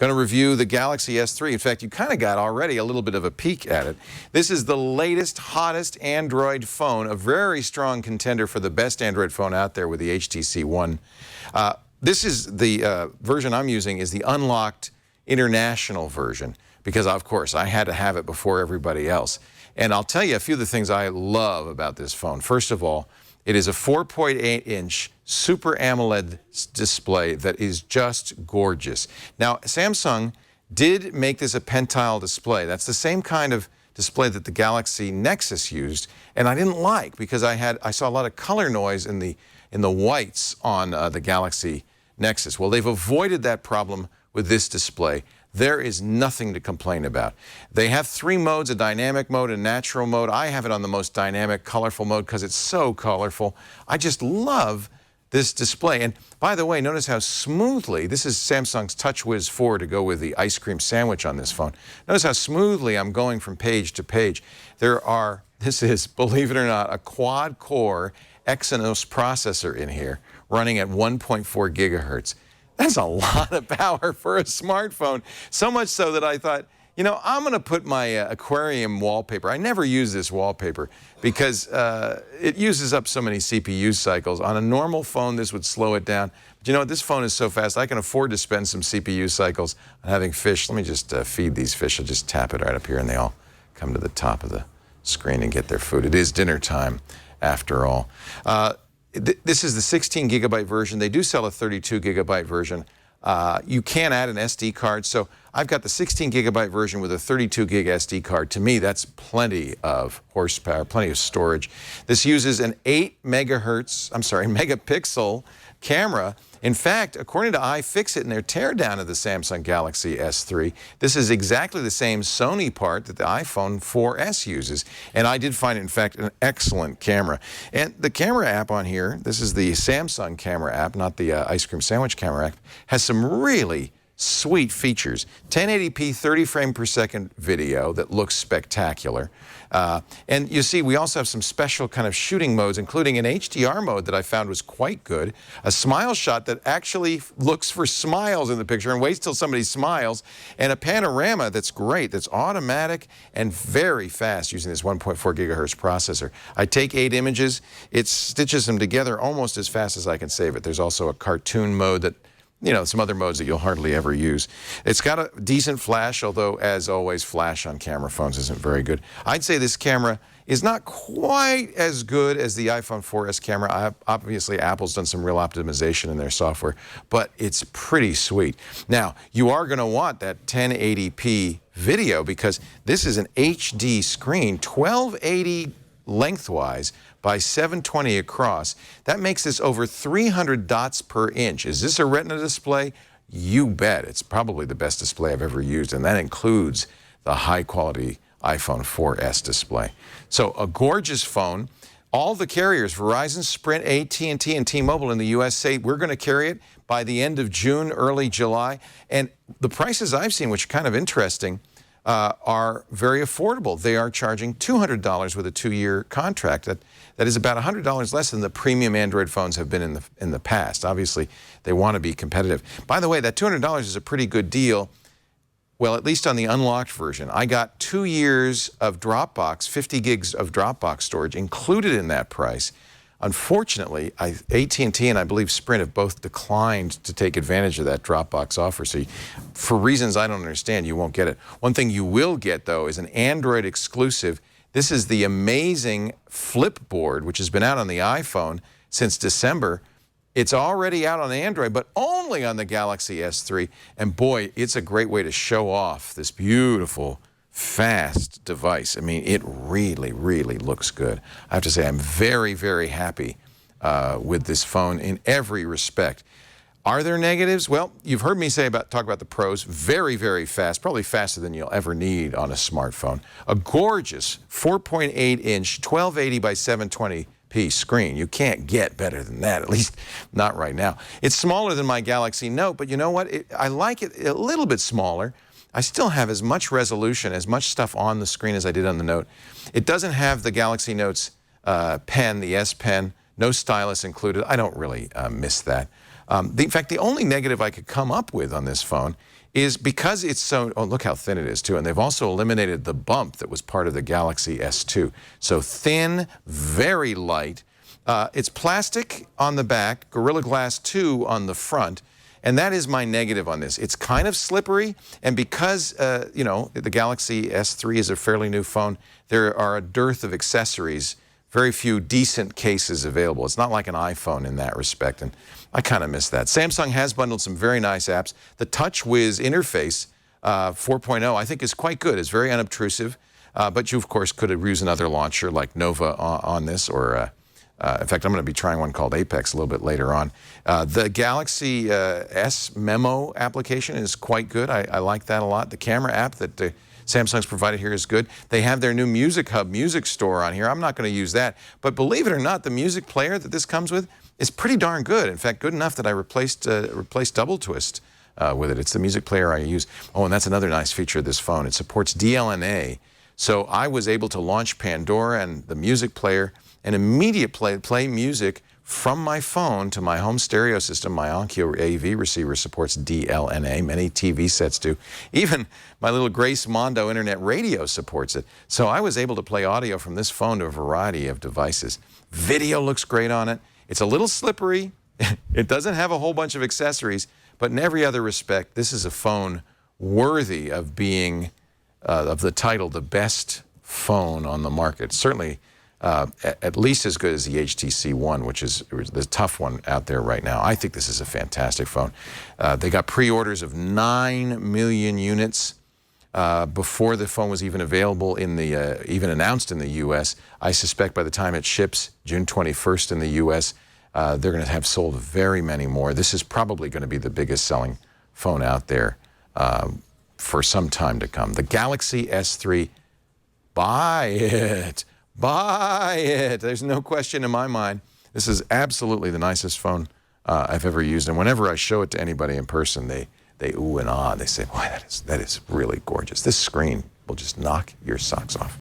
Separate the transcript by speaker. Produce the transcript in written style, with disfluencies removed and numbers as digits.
Speaker 1: Going to review the Galaxy S3. In fact, you kind of got already a little bit of a peek at it. This is the latest, hottest Android phone, a very strong contender for the best Android phone out there with the HTC One. This is the version I'm using is the unlocked international version because, of course, I had to have it before everybody else. And I'll tell you a few of the things I love about this phone. First of all, it is a 4.8-inch Super AMOLED display that is just gorgeous. Now, Samsung did make this a pentile display. That's the same kind of display that the Galaxy Nexus used, and I didn't like because I saw a lot of color noise in the whites on the Galaxy Nexus. Well, they've avoided that problem with this display. There is nothing to complain about. They have 3 modes, a dynamic mode, a natural mode. I have it on the most dynamic, colorful mode because it's so colorful. I just love this display. And by the way, notice how smoothly, this is Samsung's TouchWiz 4 to go with the ice cream sandwich on this phone. Notice how smoothly I'm going from page to page. This is, believe it or not, a quad-core Exynos processor in here running at 1.4 gigahertz. That's a lot of power for a smartphone, so much so that I thought, you know, I'm going to put my aquarium wallpaper. I never use this wallpaper because it uses up so many CPU cycles. On a normal phone, this would slow it down. But you know what? This phone is so fast, I can afford to spend some CPU cycles on having fish. Let me just feed these fish. I'll just tap it right up here, and they all come to the top of the screen and get their food. It is dinner time, after all. This is the 16 gigabyte version. They do sell a 32 gigabyte version. You can add an SD card. So I've got the 16 gigabyte version with a 32 gig SD card. To me, that's plenty of horsepower, plenty of storage. This uses an 8 megapixel camera. In fact, according to iFixit in their teardown of the Samsung Galaxy S3, this is exactly the same Sony part that the iPhone 4S uses. And I did find it, in fact, an excellent camera. And the camera app on here, this is the Samsung camera app, not the ice cream sandwich camera app, has some really sweet features. 1080p 30 frame per second video that looks spectacular. And you see, we also have some special kind of shooting modes, including an HDR mode that I found was quite good, a smile shot that actually looks for smiles in the picture and waits till somebody smiles, and a panorama that's great, that's automatic and very fast using this 1.4 gigahertz processor. I take 8 images, it stitches them together almost as fast as I can save it. There's also a cartoon mode that, you know, some other modes that you'll hardly ever use. It's got a decent flash, although, as always, flash on camera phones isn't very good. I'd say this camera is not quite as good as the iPhone 4S camera. Obviously, Apple's done some real optimization in their software, but it's pretty sweet. Now, you are going to want that 1080p video because this is an HD screen, 1280 lengthwise by 720 across. That makes this over 300 dots per inch. Is this a Retina display? You bet. It's probably the best display I've ever used, and that includes the high-quality iPhone 4S display. So a gorgeous phone. All the carriers, Verizon, Sprint, AT&T, and T-Mobile in the U.S. say we're going to carry it by the end of June, early July. And the prices I've seen, which are kind of interesting, are very affordable. They are charging $200 with a 2-year contract. That is about $100 less than the premium Android phones have been in the past. Obviously, they want to be competitive. By the way, that $200 is a pretty good deal. Well, at least on the unlocked version. I got 2 years of Dropbox, 50 gigs of Dropbox storage included in that price. Unfortunately, AT&T and I believe Sprint have both declined to take advantage of that Dropbox offer. So for reasons I don't understand, you won't get it. One thing you will get, though, is an Android exclusive. This is the amazing Flipboard, which has been out on the iPhone since December. It's already out on Android, but only on the Galaxy S3. And boy, it's a great way to show off this beautiful, fast device. I mean, it really, really looks good. I have to say, I'm very, very happy with this phone in every respect. Are there negatives? Well, you've heard me talk about the pros. Very, very fast, probably faster than you'll ever need on a smartphone. A gorgeous 4.8-inch 1280 by 720p screen. You can't get better than that, at least not right now. It's smaller than my Galaxy Note, but you know what? I like it a little bit smaller. I still have as much resolution, as much stuff on the screen as I did on the Note. It doesn't have the Galaxy Note's pen, the S Pen, no stylus included. I don't really miss that. In fact, the only negative I could come up with on this phone is because it's so, oh, look how thin it is too. And they've also eliminated the bump that was part of the Galaxy S2. So thin, very light. It's plastic on the back, Gorilla Glass 2 on the front. And that is my negative on this. It's kind of slippery, and because, you know, the Galaxy S3 is a fairly new phone, there are a dearth of accessories, very few decent cases available. It's not like an iPhone in that respect, and I kind of miss that. Samsung has bundled some very nice apps. The TouchWiz interface 4.0 I think is quite good. It's very unobtrusive, but you, of course, could use another launcher like Nova on this, or in fact, I'm going to be trying one called Apex a little bit later on. The Galaxy S Memo application is quite good. I like that a lot. The camera app that Samsung's provided here is good. They have their new Music Hub music store on here. I'm not going to use that. But believe it or not, the music player that this comes with is pretty darn good. In fact, good enough that I replaced Double Twist with it. It's the music player I use. Oh, and that's another nice feature of this phone. It supports DLNA. So I was able to launch Pandora and the music player and immediately play music from my phone to my home stereo system. My Onkyo AV receiver supports DLNA. Many TV sets do. Even my little Grace Mondo internet radio supports it. So I was able to play audio from this phone to a variety of devices. Video looks great on it. It's a little slippery. It doesn't have a whole bunch of accessories, but in every other respect, this is a phone worthy of being, of the title, the best phone on the market. Certainly, at least as good as the HTC One, which is the tough one out there right now. I think this is a fantastic phone. They got pre-orders of 9 million units before the phone was even available in the, even announced in the U.S. I suspect by the time it ships, June 21st in the U.S., they're going to have sold very many more. This is probably going to be the biggest selling phone out there for some time to come. The Galaxy S3, buy it. Buy it. There's no question in my mind. This is absolutely the nicest phone I've ever used. And whenever I show it to anybody in person, they ooh and ah. They say, boy, that is really gorgeous. This screen will just knock your socks off.